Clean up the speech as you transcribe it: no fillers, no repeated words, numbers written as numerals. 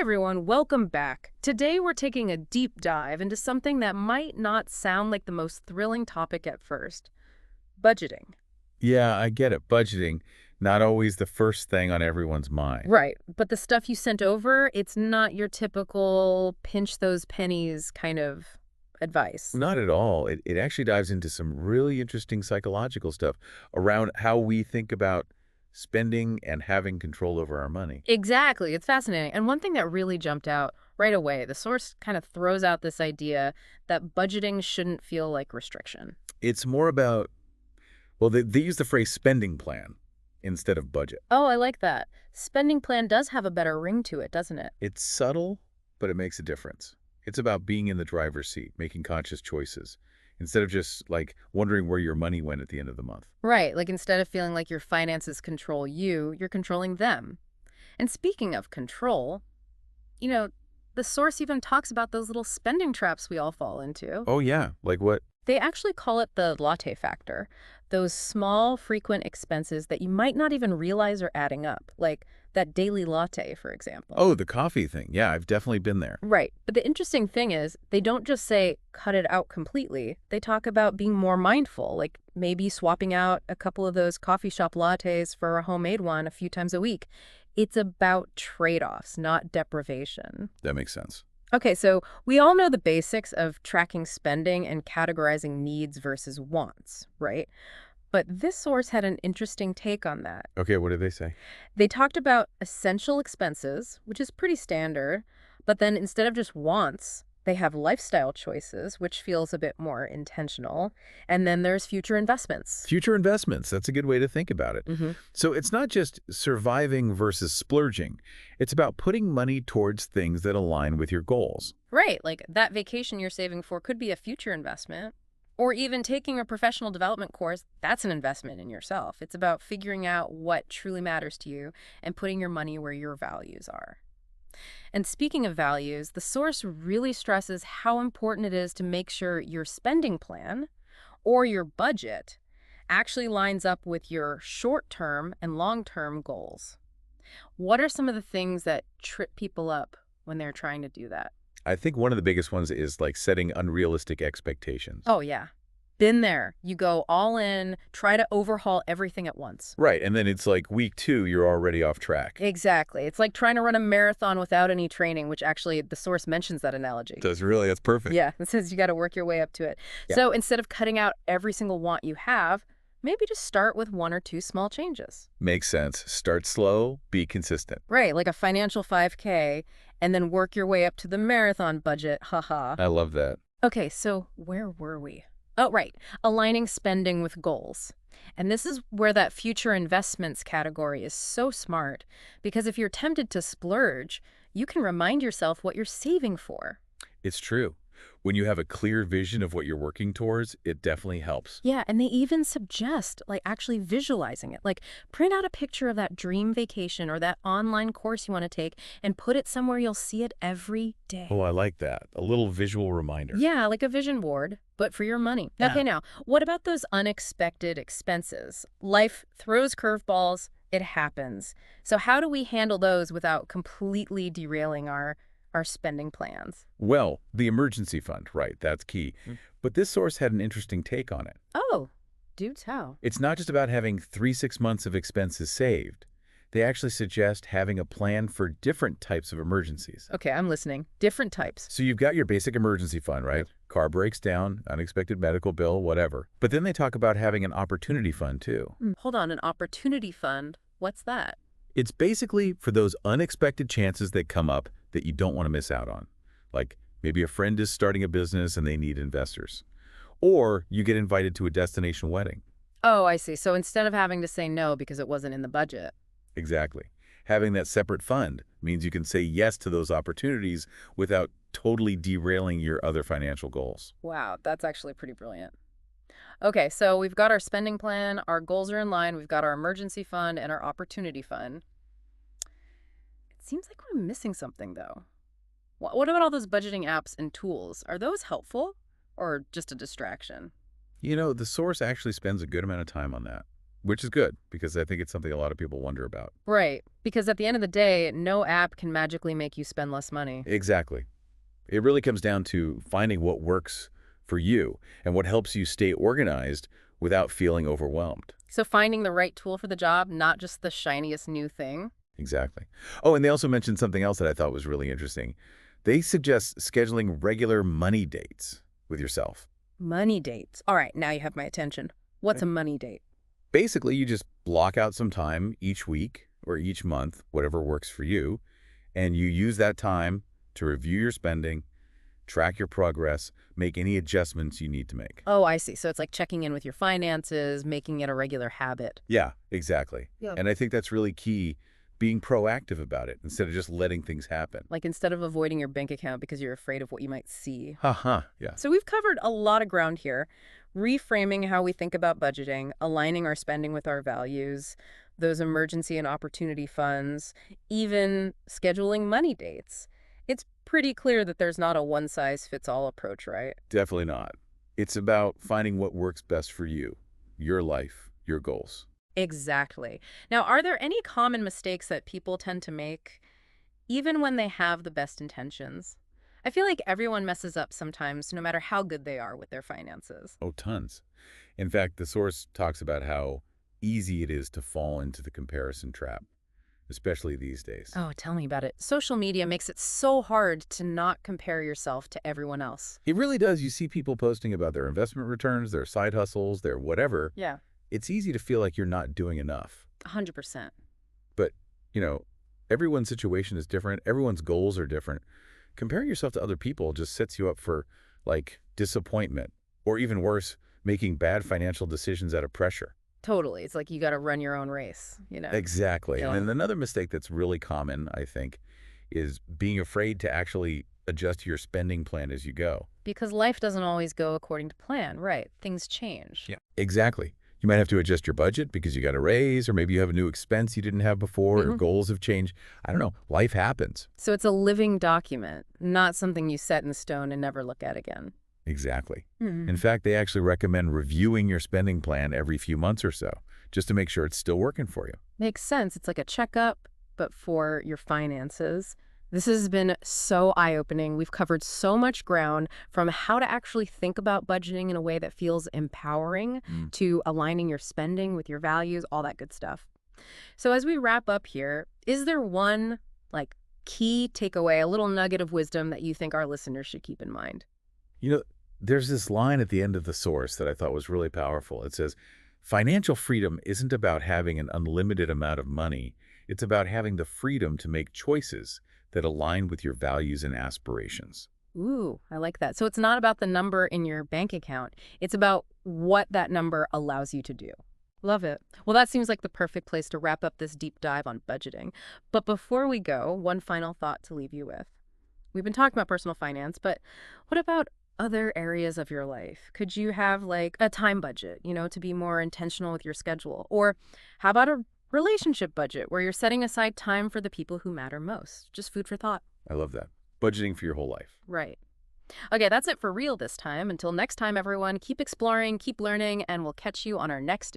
everyone, welcome back. Today we're taking a deep dive into something that might not sound like the most thrilling topic at first. Budgeting. Yeah, I get it. Budgeting, not always the first thing on everyone's mind. Right, but the stuff you sent over, it's not your typical pinch those pennies kind of advice. Not at all. It actually dives into some really interesting psychological stuff around how we think about spending and having control over our money. Exactly, it's fascinating. And one thing that really jumped out right away, the source kind of throws out this idea that budgeting shouldn't feel like restriction. It's more about, well, they use the phrase spending plan instead of budget. Oh, I like that. Spending plan does have a better ring to it, doesn't it? It's subtle, but it makes a difference. It's about being in the driver's seat, making conscious choices, instead of just like wondering where your money went at the end of the month. Right, like instead of feeling like your finances control you, you're controlling them. And speaking of control, you know, the source even talks about those little spending traps we all fall into. Oh yeah, like what? They actually call it the latte factor. Those small, frequent expenses that you might not even realize are adding up, like that daily latte, for example. Oh, the coffee thing. Yeah, I've definitely been there. Right. But the interesting thing is, they don't just say cut it out completely. They talk about being more mindful, like maybe swapping out a couple of those coffee shop lattes for a homemade one a few times a week. It's about trade-offs, not deprivation. That makes sense. Okay, so we all know the basics of tracking spending and categorizing needs versus wants, right? But this source had an interesting take on that. Okay, what did they say? They talked about essential expenses, which is pretty standard, but then instead of just wants, they have lifestyle choices, which feels a bit more intentional. And then there's future investments. Future investments. That's a good way to think about it. Hmm. So it's not just surviving versus splurging. It's about putting money towards things that align with your goals. Right, like that vacation you're saving for could be a future investment. Or even taking a professional development course, that's an investment in yourself. It's about figuring out what truly matters to you and putting your money where your values are. And speaking of values, the source really stresses how important it is to make sure your spending plan or your budget actually lines up with your short-term and long-term goals. What are some of the things that trip people up when they're trying to do that? I think one of the biggest ones is like setting unrealistic expectations. Oh, yeah. Been there. You go all in, try to overhaul everything at once. Right, and then it's like week 2, you're already off track. Exactly. It's like trying to run a marathon without any training, which actually the source mentions that analogy. That's perfect. Yeah, it says you got to work your way up to it. Yeah. So instead of cutting out every single want you have, maybe just start with 1 or 2 small changes. Makes sense. Start slow, be consistent. Right, like a financial 5K, and then work your way up to the marathon budget. Haha. I love that. Okay, so where were we? Oh, right. Aligning spending with goals. And this is where that future investments category is so smart, because if you're tempted to splurge, you can remind yourself what you're saving for. It's true. When you have a clear vision of what you're working towards, it definitely helps. Yeah, and they even suggest like actually visualizing it. Like print out a picture of that dream vacation or that online course you want to take and put it somewhere you'll see it every day. Oh, I like that. A little visual reminder. Yeah, like a vision board, but for your money. Yeah. Okay, now, what about those unexpected expenses? Life throws curveballs, it happens. So how do we handle those without completely derailing our spending plans? Well, the emergency fund, right, that's key. But this source had an interesting take on it. Oh, do tell. It's not just about having 6 months of expenses saved. They actually suggest having a plan for different types of emergencies. Okay, I'm listening. Different types. So you've got your basic emergency fund, right? Car breaks down, unexpected medical bill, whatever. But then they talk about having an opportunity fund too. Hold on, an opportunity fund. What's that? It's basically for those unexpected chances that come up that you don't want to miss out on. Like maybe a friend is starting a business and they need investors. Or you get invited to a destination wedding. Oh, I see. So instead of having to say no because it wasn't in the budget. Exactly. Having that separate fund means you can say yes to those opportunities without totally derailing your other financial goals. Wow, that's actually pretty brilliant. Okay, so we've got our spending plan, our goals are in line, we've got our emergency fund and our opportunity fund. It seems like we're missing something, though. What about all those budgeting apps and tools? Are those helpful or just a distraction? You know, the source actually spends a good amount of time on that. which is good because I think it's something a lot of people wonder about. Right. Because at the end of the day, no app can magically make you spend less money. Exactly. It really comes down to finding what works for you and what helps you stay organized without feeling overwhelmed. So finding the right tool for the job, not just the shiniest new thing. Exactly. Oh, and they also mentioned something else that I thought was really interesting. They suggest scheduling regular money dates with yourself. Money dates. All right, now you have my attention. What's a money date? Basically, you just block out some time each week or each month, whatever works for you, and you use that time to review your spending, track your progress, make any adjustments you need to make. Oh, I see. So it's like checking in with your finances, making it a regular habit. Yeah, exactly. Yeah. And I think that's really key, being proactive about it instead of just letting things happen. Like instead of avoiding your bank account because you're afraid of what you might see. Haha, yeah. So we've covered a lot of ground here, reframing how we think about budgeting, aligning our spending with our values, those emergency and opportunity funds, even scheduling money dates. It's pretty clear that there's not a one-size-fits-all approach, right? Definitely not. It's about finding what works best for you, your life, your goals. Exactly. Now, are there any common mistakes that people tend to make, even when they have the best intentions? I feel like everyone messes up sometimes, no matter how good they are with their finances. Oh, tons. In fact, the source talks about how easy it is to fall into the comparison trap, especially these days. Oh, tell me about it. Social media makes it so hard to not compare yourself to everyone else. It really does. You see people posting about their investment returns, their side hustles, their whatever. Yeah, It's easy to feel like you're not doing enough. 100%. But, you know, everyone's situation is different. Everyone's goals are different. Comparing yourself to other people just sets you up for, like, disappointment, or even worse, making bad financial decisions out of pressure. Totally. It's like you got to run your own race, you know? Exactly. Yeah. And then another mistake that's really common, I think, is being afraid to actually adjust your spending plan as you go. Because life doesn't always go according to plan, right? Things change. Yeah. Exactly. You might have to adjust your budget because you got a raise, or maybe you have a new expense you didn't have before, or goals have changed. I don't know. Life happens. So it's a living document, not something you set in stone and never look at again. Exactly. Mhm. In fact, they actually recommend reviewing your spending plan every few months or so, just to make sure it's still working for you. Makes sense. It's like a checkup, but for your finances. This has been so eye-opening. We've covered so much ground, from how to actually think about budgeting in a way that feels empowering to aligning your spending with your values, all that good stuff. So as we wrap up here, is there one like key takeaway, a little nugget of wisdom that you think our listeners should keep in mind? You know, there's this line at the end of the source that I thought was really powerful. It says, financial freedom isn't about having an unlimited amount of money. It's about having the freedom to make choices that align with your values and aspirations. Ooh, I like that. So it's not about the number in your bank account. It's about what that number allows you to do. Love it. Well, that seems like the perfect place to wrap up this deep dive on budgeting. But before we go, one final thought to leave you with. We've been talking about personal finance, but what about other areas of your life? Could you have like a time budget, to be more intentional with your schedule? Or how about a relationship budget where you're setting aside time for the people who matter most? Just food for thought. I love that. Budgeting for your whole life. Right. Okay, that's it for real this time. Until next time, everyone, keep exploring, keep learning, and we'll catch you on our next